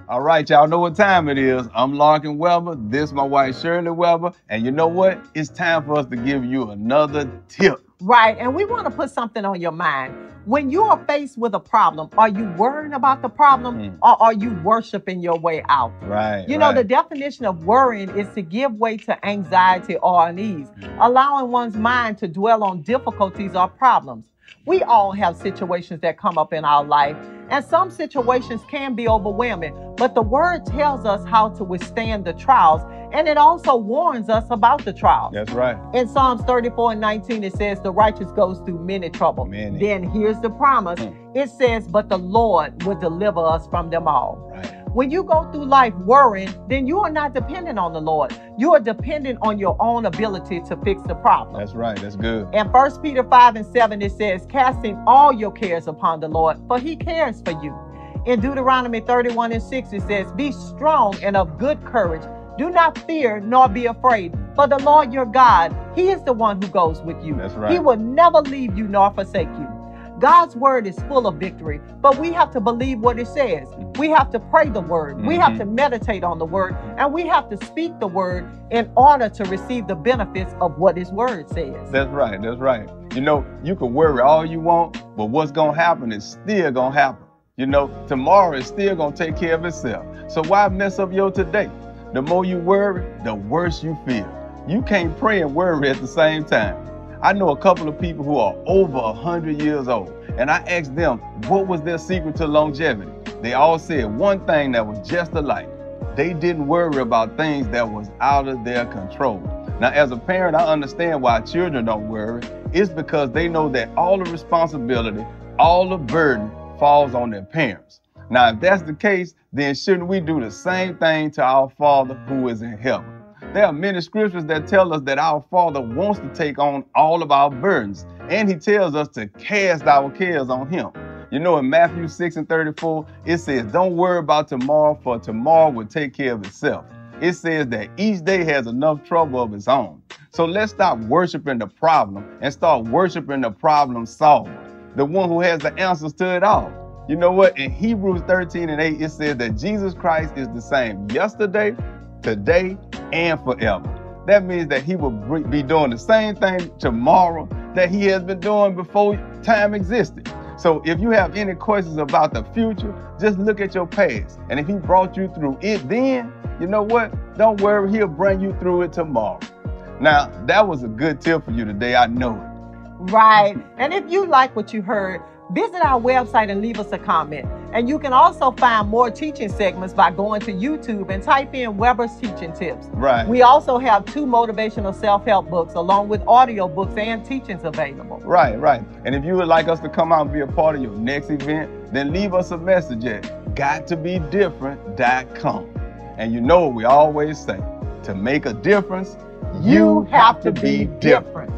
All right, y'all know what time it is. I'm Larkin Weber. This is my wife, Shirley Weber. And you know what? It's time for us to give you another tip. Right, and we want to put something on your mind. When you are faced with a problem, are you worrying about the problem or are you worshiping your way out? Right. You know, the definition of worrying is to give way to anxiety or unease, allowing one's mind to dwell on difficulties or problems. We all have situations that come up in our life, and some situations can be overwhelming, but the word tells us how to withstand the trials, and it also warns us about the trials. That's right. In Psalms 34:19, it says, the righteous goes through many troubles. Then here's the promise. It says, but the Lord will deliver us from them all. Right. When you go through life worrying, then you are not dependent on the Lord. You are dependent on your own ability to fix the problem. That's right. That's good. In 1 Peter 5:7, it says, casting all your cares upon the Lord, for he cares for you. In Deuteronomy 31:6, it says, be strong and of good courage. Do not fear nor be afraid, for the Lord your God, he is the one who goes with you. That's right. He will never leave you nor forsake you. God's word is full of victory, but we have to believe what it says. We have to pray the word. We have to meditate on the word, and we have to speak the word in order to receive the benefits of what his word says. That's right. That's right. You know, you can worry all you want, but what's going to happen is still going to happen. You know, tomorrow is still going to take care of itself. So why mess up your today? The more you worry, the worse you feel. You can't pray and worry at the same time. I know a couple of people who are over 100 years old, and I asked them what was their secret to longevity. They all said one thing that was just alike. They didn't worry about things that was out of their control. Now, as a parent, I understand why children don't worry. It's because they know that all the responsibility, all the burden falls on their parents. Now, if that's the case, then shouldn't we do the same thing to our Father who is in heaven? There are many scriptures that tell us that our Father wants to take on all of our burdens, and he tells us to cast our cares on him. You know, in Matthew 6:34, it says, don't worry about tomorrow, for tomorrow will take care of itself. It says that each day has enough trouble of its own. So let's stop worshiping the problem and start worshiping the problem solver, the one who has the answers to it all. You know what? In Hebrews 13:8, it says that Jesus Christ is the same yesterday, today, and forever. That means that he will be doing the same thing tomorrow that he has been doing before time existed. So if you have any questions about the future, just look at your past. And if he brought you through it then, you know what? Don't worry, he'll bring you through it tomorrow. Now, that was a good tip for you today. I know it. Right. And if you like what you heard, visit our website and leave us a comment. And you can also find more teaching segments by going to YouTube and type in Weber's Teaching Tips. Right. We also have 2 motivational self-help books along with audio books and teachings available. Right, right. And if you would like us to come out and be a part of your next event, then leave us a message at gottobedifferent.com. And you know what we always say, to make a difference, you have to be different.